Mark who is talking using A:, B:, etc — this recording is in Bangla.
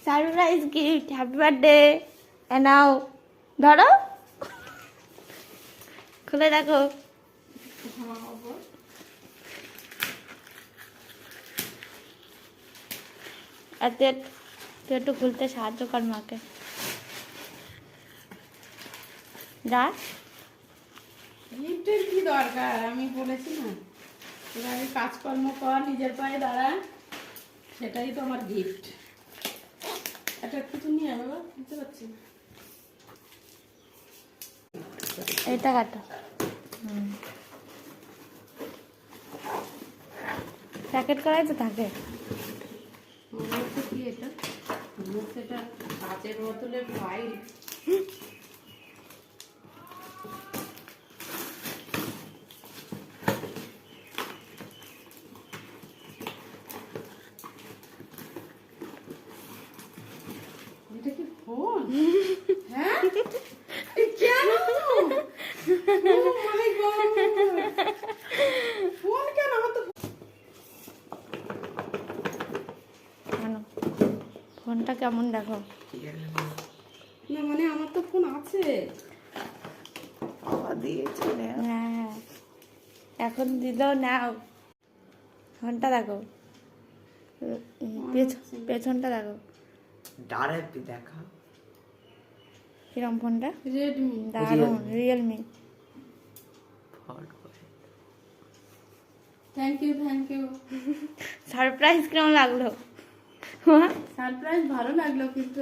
A: Surprise gift, happy birthday. নাও ধরো, খুলে দেখো। আর তুই একটু খুলতে সাহায্য কর মাকে। যা,
B: গিফটের কি দরকার, আমি বলেছি না এভাবে কাজকর্ম কর, নিজের পায়ে দাঁড়া, সেটাই তো আমার গিফট। এটা কিছু নিয়ে বাবা, বুঝতে পারছি না।
A: এটা কাটো। প্যাকেট করাই তো থাকে।
B: মনে হচ্ছে কি এটা, মনে হচ্ছে এটা কাচের বোতলের ফাইল। এটা কি ফোন? হ্যাঁ, এ কেন? Oh my God! ফোন কেন? আমার তো
A: কেন ফোনটা কেমন দেখো।
B: না, মানে আমার তো ফোন আছে।
A: হ্যাঁ, এখন দিলেও নাও। ফোনটা দেখো, পেছনটা দেখো
C: ডাইরেক্ট দেখা।
A: কিরম ফোনটা,
B: রেডমি।
A: দারুণ, Realme.
B: Thank you, thank you.
A: Surprise কেমন লাগলো?
B: সারপ্রাইজ ভালো লাগলো, কিন্তু